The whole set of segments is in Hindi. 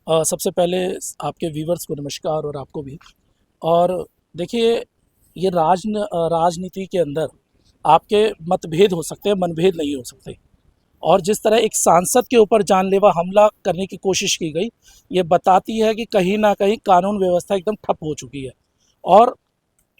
सबसे पहले आपके व्यूवर्स को नमस्कार और आपको भी। और देखिए, ये राजनीति के अंदर आपके मतभेद हो सकते हैं, मनभेद नहीं हो सकते। और जिस तरह एक सांसद के ऊपर जानलेवा हमला करने की कोशिश की गई, ये बताती है कि कहीं ना कहीं कानून व्यवस्था एकदम ठप हो चुकी है और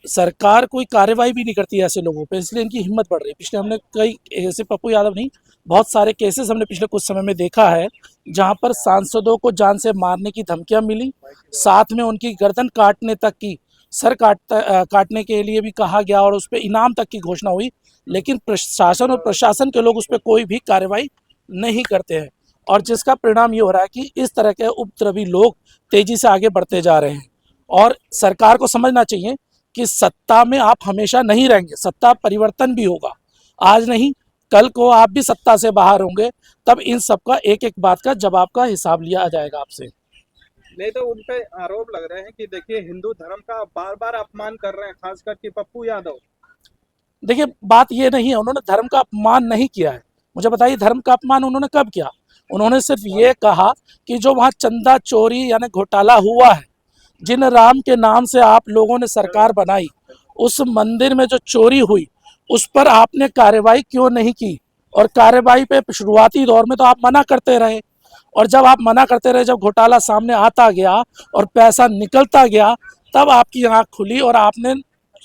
सरकार कोई कार्रवाई भी नहीं करती है ऐसे लोगों पे, इसलिए इनकी हिम्मत बढ़ रही है। पिछले हमने कई ऐसे, पप्पू यादव नहीं, बहुत सारे केसेस हमने पिछले कुछ समय में देखा है जहां पर सांसदों को जान से मारने की धमकियां मिली, साथ में उनकी गर्दन काटने तक की, काटने के लिए भी कहा गया और उस पर इनाम तक की घोषणा हुई, लेकिन प्रशासन और प्रशासन के लोग उस पर कोई भी कार्रवाई नहीं करते हैं। और जिसका परिणाम ये हो रहा है कि इस तरह के उपद्रवी लोग तेजी से आगे बढ़ते जा रहे हैं। और सरकार को समझना चाहिए कि सत्ता में आप हमेशा नहीं रहेंगे, सत्ता परिवर्तन भी होगा। आज नहीं, कल को आप भी सत्ता से बाहर होंगे, तब इन सबका एक एक बात का जवाब का हिसाब लिया जाएगा आपसे। नहीं तो उन पे आरोप लग रहे हैं कि देखिए हिंदू धर्म का बार बार अपमान कर रहे हैं, खासकर कि पप्पू यादव। देखिए, बात ये नहीं है, उन्होंने धर्म का अपमान नहीं किया है। मुझे बताइए, धर्म का अपमान उन्होंने कब किया? उन्होंने सिर्फ ये कहा कि जो वहाँ चंदा चोरी यानी घोटाला हुआ है, जिन राम के नाम से आप लोगों ने सरकार बनाई, उस मंदिर में जो चोरी हुई उस पर आपने कार्रवाई क्यों नहीं की? और कार्रवाई पे शुरुआती दौर में तो आप मना करते रहे, और जब आप मना करते रहे, जब घोटाला सामने आता गया और पैसा निकलता गया, तब आपकी आँख खुली और आपने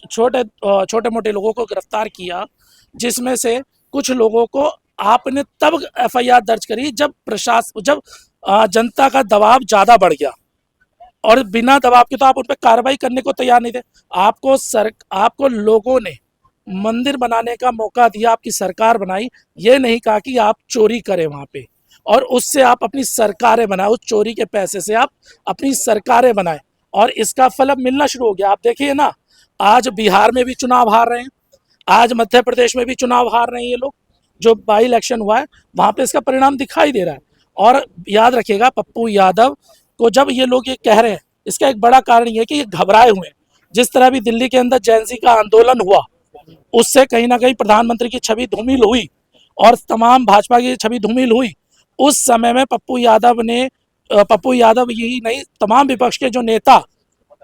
छोटे मोटे लोगों को गिरफ्तार किया, जिसमें से कुछ लोगों को आपने तब एफआईआर दर्ज करी जब जनता का दबाव ज़्यादा बढ़ गया। और बिना दबाव के तो आप उन पर कार्रवाई करने को तैयार नहीं थे। आपको लोगों ने मंदिर बनाने का मौका दिया, आपकी सरकार बनाई, ये नहीं कहा कि आप चोरी करें वहाँ पे और उससे आप अपनी सरकारें बनाए, उस चोरी के पैसे से आप अपनी सरकारें बनाए। और इसका फल अब मिलना शुरू हो गया। आप देखिए ना, आज बिहार में भी चुनाव हार रहे हैं, आज मध्य प्रदेश में भी चुनाव हार रहे हैं ये लोग। जो बाई इलेक्शन हुआ है वहाँ पे इसका परिणाम दिखाई दे रहा है। और याद रखिएगा, पप्पू यादव को जब ये लोग ये कह रहे हैं, इसका एक बड़ा कारण ये है कि ये घबराए हुए हैं। जिस तरह भी दिल्ली के अंदर जैन का आंदोलन हुआ, उससे कहीं ना कहीं प्रधानमंत्री की छवि धूमिल हुई और तमाम भाजपा की छवि धूमिल हुई। उस समय में पप्पू यादव यही नहीं, तमाम विपक्ष के जो नेता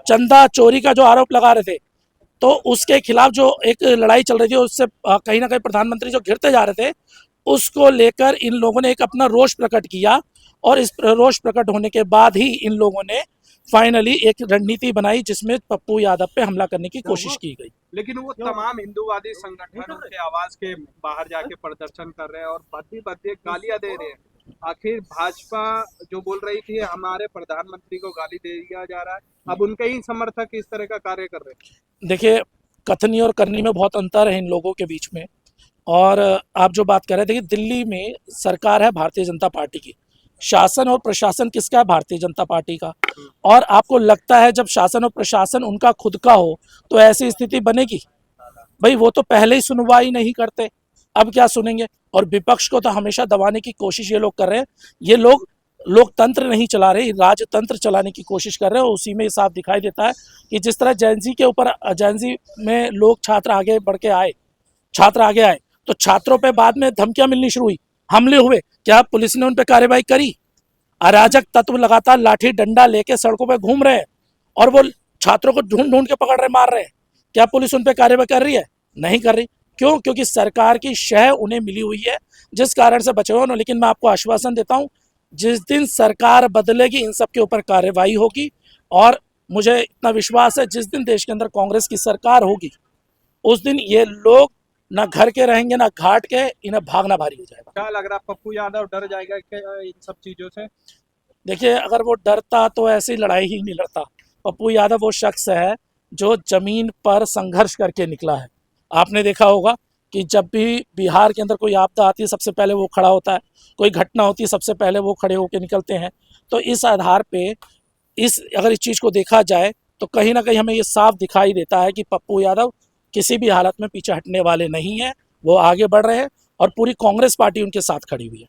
चंदा चोरी का जो आरोप लगा रहे थे, तो उसके खिलाफ जो एक लड़ाई चल रही थी, उससे कहीं ना कहीं प्रधानमंत्री जो घिरते जा रहे थे, उसको लेकर इन लोगों ने एक अपना रोष प्रकट किया। और इस रोष प्रकट होने के बाद ही इन लोगों ने फाइनली एक रणनीति बनाई जिसमें पप्पू यादव पे हमला करने की कोशिश की गई। लेकिन वो तमाम हिंदूवादी संगठन उनके आवाज के बाहर जाके प्रदर्शन कर रहे हैं और भद्दी भद्दी गालियां दे रहे हैं। आखिर भाजपा जो बोल रही थी हमारे प्रधानमंत्री को गाली दे दिया जा रहा है, अब उनके ही समर्थक इस तरह का कार्य कर रहे हैं। देखिए, कथनी और करनी में बहुत अंतर है इन लोगों के बीच में। और आप जो बात कर रहे थे कि दिल्ली में सरकार है भारतीय जनता पार्टी की, शासन और प्रशासन किसका है? भारतीय जनता पार्टी का। और आपको लगता है जब शासन और प्रशासन उनका खुद का हो तो ऐसी स्थिति बनेगी? भाई, वो तो पहले ही सुनवाई नहीं करते, अब क्या सुनेंगे? और विपक्ष को तो हमेशा दबाने की कोशिश ये लोग कर रहे हैं। ये लोग लोकतंत्र नहीं चला रहे, राजतंत्र चलाने की कोशिश कर रहे हैं। और उसी में साफ दिखाई देता है कि जिस तरह जैनजी में लोग छात्र आगे आए, तो छात्रों पे बाद में धमकियां मिलनी शुरू हुई, हमले हुए। क्या पुलिस ने उन पर कार्रवाई करी? अराजक तत्व लगातार लाठी डंडा लेके सड़कों पे घूम रहे हैं और वो छात्रों को ढूंढ ढूंढ के पकड़ रहे, मार रहे हैं। क्या पुलिस उन पर कार्रवाई कर रही है? नहीं कर रही। क्यों? क्योंकि सरकार की शह उन्हें मिली हुई है, जिस कारण से बचे हुए। लेकिन मैं आपको आश्वासन देता हूं, जिस दिन सरकार बदलेगी इन सब के ऊपर कार्रवाई होगी। और मुझे इतना विश्वास है, जिस दिन देश के अंदर कांग्रेस की सरकार होगी, उस दिन ये लोग ना घर के रहेंगे ना घाट के, इन्हें भागना भारी हो जाएगा। क्या लग रहा है पप्पू यादव डर जाएगा क्या इन सब चीजों से? देखिए, अगर वो डरता तो ऐसी लड़ाई ही नहीं लड़ता। पप्पू यादव वो शख्स है जो जमीन पर संघर्ष करके निकला है। आपने देखा होगा कि जब भी बिहार के अंदर कोई आपदा आती है, सबसे पहले वो खड़ा होता है, कोई घटना होती है, सबसे पहले वो खड़े होकर निकलते हैं। तो इस आधार पे अगर इस चीज़ को देखा जाए तो कहीं ना कहीं हमें ये साफ दिखाई देता है कि पप्पू यादव किसी भी हालत में पीछे हटने वाले नहीं हैं। वो आगे बढ़ रहे हैं और पूरी कांग्रेस पार्टी उनके साथ खड़ी हुई है।